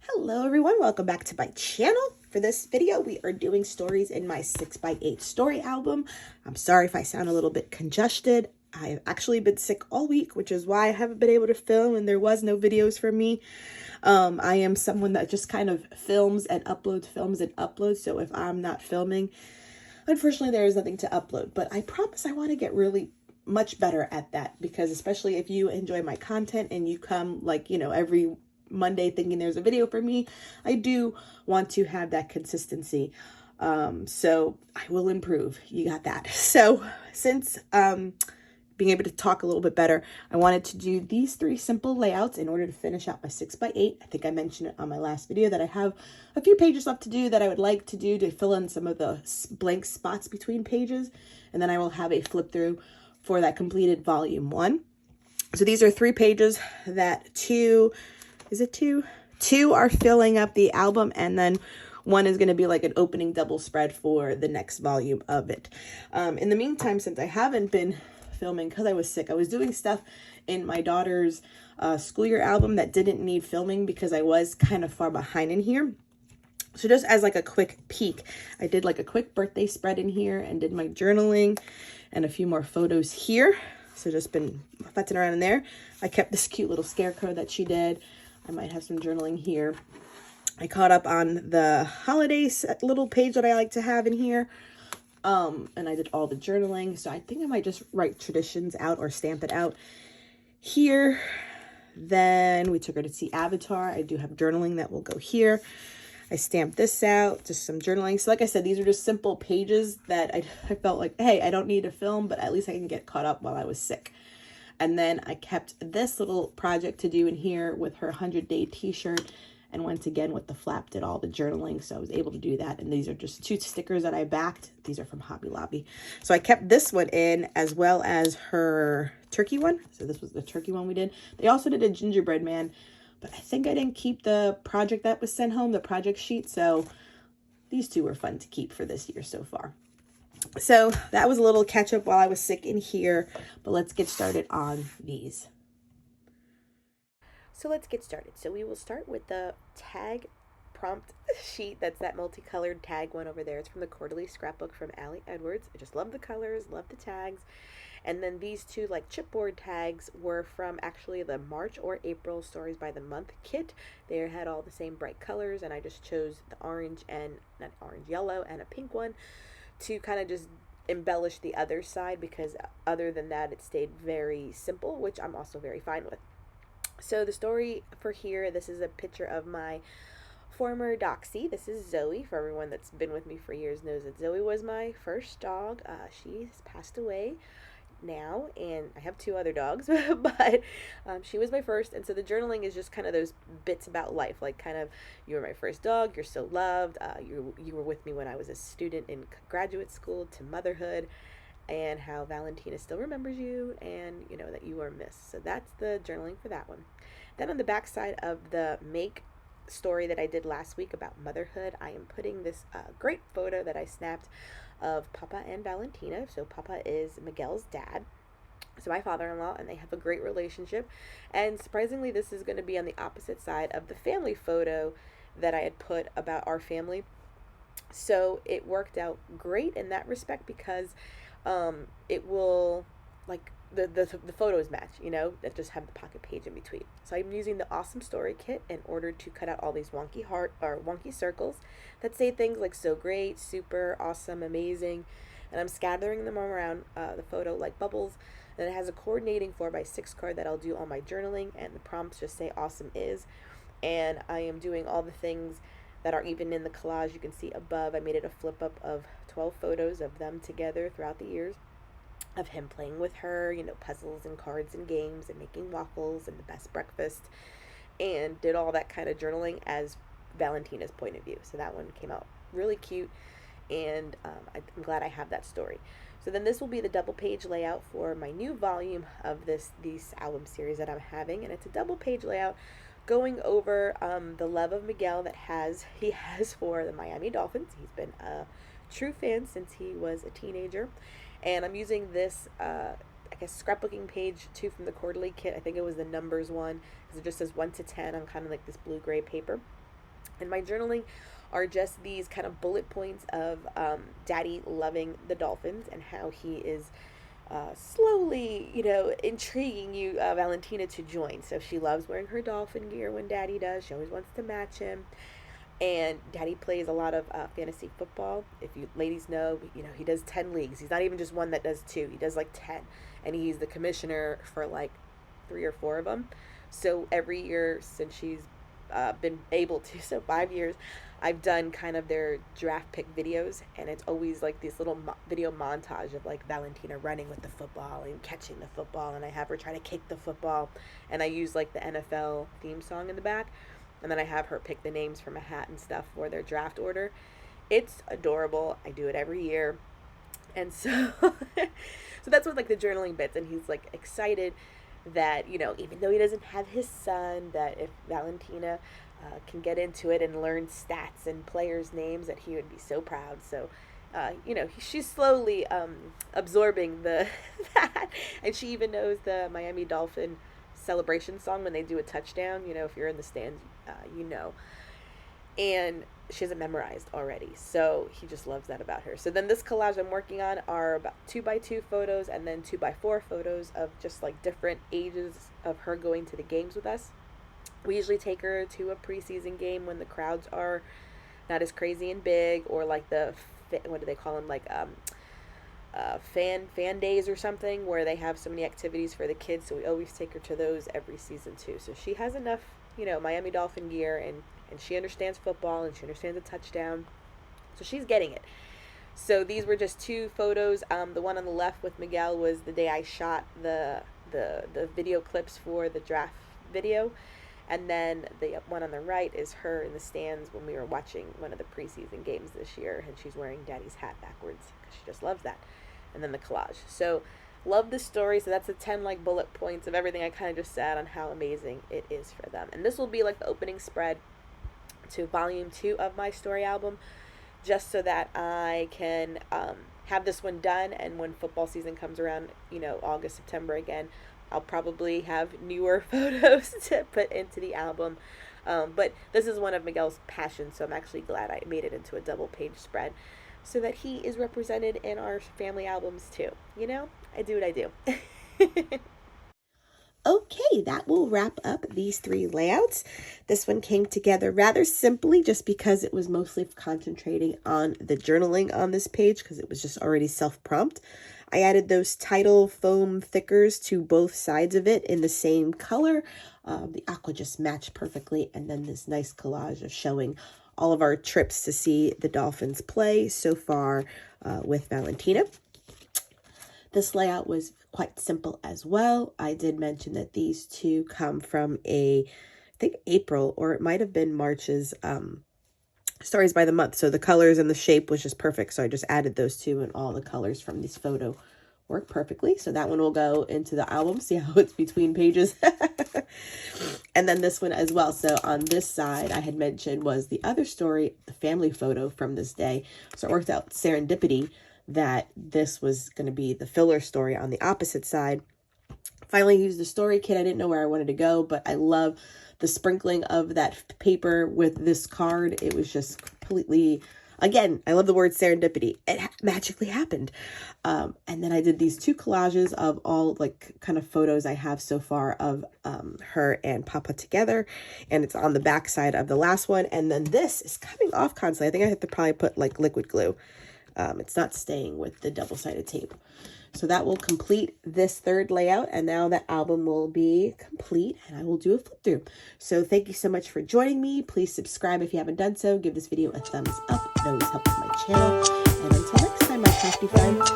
Hello everyone, welcome back to my channel. For this video, we are doing stories in my 6x8 story album. I'm sorry if I sound a little bit congested. I've actually been sick all week, which is why I haven't been able to film and there was no videos for me. I am someone that just kind of films and uploads. So if I'm not filming, unfortunately there is nothing to upload. But I promise I want to get really much better at that, because especially if you enjoy my content and you come every Monday thinking there's a video for me, I do want to have that consistency. So I will improve. You got that. So since being able to talk a little bit better, I wanted to do these 3 simple layouts in order to finish out my 6x8. I think I mentioned it on my last video that I have a few pages left to do that I would like to do to fill in some of the blank spots between pages, and then I will have a flip through for that completed volume 1. So these are 3 pages that two are filling up the album, and then 1 is going to be like an opening double spread for the next volume of it. In the meantime, since I haven't been filming because I was sick, I was doing stuff in my daughter's school year album that didn't need filming because I was kind of far behind in here. So just as like a quick peek, I did like a quick birthday spread in here and did my journaling and a few more photos here. So just been futzing around in there. I kept this cute little scarecrow that she did. I might have some journaling here. I caught up on the holidays little page that I like to have in here. And I did all the journaling. So I think I might just write traditions out or stamp it out here. Then we took her to see Avatar. I do have journaling that will go here. I stamped this out, just some journaling. So like I said, these are just simple pages that I felt like, hey, I don't need to film, but at least I can get caught up while I was sick. And then I kept this little project to do in here with her 100-day t-shirt. And once again, with the flap, did all the journaling. So I was able to do that. And these are just 2 stickers that I backed. These are from Hobby Lobby. So I kept this one in as well as her turkey one. So this was the turkey one we did. They also did a gingerbread man, but I think I didn't keep the project that was sent home, the project sheet. So these 2 were fun to keep for this year so far. So that was a little catch up while I was sick in here, but let's get started on these. So let's get started. So we will start with the tag prompt sheet. That's that multicolored tag one over there. It's from the Quarterly Scrapbook from Allie Edwards. I just love the colors, love the tags. And then these 2 like chipboard tags were from actually the March or April Stories by the Month kit. They had all the same bright colors, and I just chose the orange and not orange, yellow, and a pink one to kind of just embellish the other side, because other than that it stayed very simple, which I'm also very fine with. So the story for here, this is a picture of my former Doxy. This is Zoe. For everyone that's been with me for years knows that Zoe was my first dog. She's passed away now, and I have 2 other dogs, but she was my first. And so the journaling is just kind of those bits about life, like kind of, you were my first dog, you're so loved, you were with me when I was a student in graduate school, to motherhood, and how Valentina still remembers you, and you know that you are missed. So that's the journaling for that one. Then on the back side of the make story that I did last week about motherhood, I am putting this great photo that I snapped of Papa and Valentina. So Papa is Miguel's dad, so my father-in-law, and they have a great relationship. And surprisingly, this is going to be on the opposite side of the family photo that I had put about our family. So it worked out great in that respect, because it will, like, the photos match, you know, that just have the pocket page in between. So I'm using the Awesome Story Kit in order to cut out all these wonky circles that say things like so great, super, awesome, amazing, and I'm scattering them around the photo like bubbles. And it has a coordinating 4x6 card that I'll do all my journaling, and the prompts just say awesome is. And I am doing all the things that are even in the collage you can see above. I made it a flip up of 12 photos of them together throughout the years, of him playing with her, you know, puzzles and cards and games and making waffles and the best breakfast, and did all that kind of journaling as Valentina's point of view. So that one came out really cute, and I'm glad I have that story. So then this will be the double page layout for my new volume of this album series that I'm having, and it's a double page layout going over the love of Miguel that he has for the Miami Dolphins. He's been a true fan since he was a teenager. And I'm using this, I guess, scrapbooking page 2 from the quarterly kit. I think it was the numbers one, because it just says 1 to 10 on kind of like this blue-gray paper. And my journaling are just these kind of bullet points of Daddy loving the Dolphins and how he is slowly, intriguing you, Valentina, to join. So she loves wearing her dolphin gear when Daddy does. She always wants to match him. And Daddy plays a lot of fantasy football. If you ladies know, he does 10 leagues. He's not even just one that does two. He does like 10. And he's the commissioner for like 3 or 4 of them. So every year since she's been able to, so 5 years, I've done kind of their draft pick videos, and it's always like this little video montage of like Valentina running with the football and catching the football, and I have her try to kick the football, and I use like the NFL theme song in the back, and then I have her pick the names from a hat and stuff for their draft order. It's adorable. I do it every year. And so so that's what like the journaling bits, and he's like excited that, even though he doesn't have his son, that if Valentina can get into it and learn stats and players' names, that he would be so proud. So, she's slowly absorbing the that, and she even knows the Miami Dolphin celebration song when they do a touchdown. If you're in the stands, and she has it memorized already. So he just loves that about her. So then this collage I'm working on are about 2x2 photos and then 2x4 photos of just like different ages of her going to the games with us. We usually take her to a preseason game when the crowds are not as crazy and big, or like the, what do they call them, like fan days or something, where they have so many activities for the kids. So we always take her to those every season too. So she has enough, Miami Dolphin gear, and she understands football, and she understands a touchdown. So she's getting it. So these were just 2 photos. The one on the left with Miguel was the day I shot the video clips for the draft video. And then the one on the right is her in the stands when we were watching one of the preseason games this year, and she's wearing Daddy's hat backwards because she just loves that. And then the collage. So love the story. So that's the 10 like bullet points of everything I kind of just said on how amazing it is for them. And this will be like the opening spread to volume 2 of my story album, just so that I can have this one done, and when football season comes around, August, September again, I'll probably have newer photos to put into the album. But this is one of Miguel's passions, so I'm actually glad I made it into a double page spread so that he is represented in our family albums too. I do what I do. Okay, that will wrap up these 3 layouts. This one came together rather simply just because it was mostly concentrating on the journaling on this page because it was just already self-prompt. I added those title foam thickers to both sides of it in the same color. The aqua just matched perfectly, and then this nice collage of showing all of our trips to see the Dolphins play so far with Valentina. This layout was quite simple as well. I did mention that these 2 come from I think April, or it might have been March's Stories by the Month. So the colors and the shape was just perfect. So I just added those 2, and all the colors from this photo work perfectly. So that one will go into the album. See how it's between pages. And then this one as well. So on this side, I had mentioned was the other story, the family photo from this day. So it worked out serendipity that this was going to be the filler story on the opposite side. Finally used the story kit. I didn't know where I wanted to go, but I love the sprinkling of that paper with this card. It was just completely, again, I love the word serendipity. It magically happened. And then I did these 2 collages of all like kind of photos I have so far of her and Papa together. And it's on the back side of the last one. And then this is coming off constantly. I think I have to probably put like liquid glue. It's not staying with the double-sided tape. So that will complete this 3rd layout, and now the album will be complete, and I will do a flip through. So thank you so much for joining me. Please subscribe if you haven't done so. Give this video a thumbs up. It always helps my channel. And until next time, my crafty friends,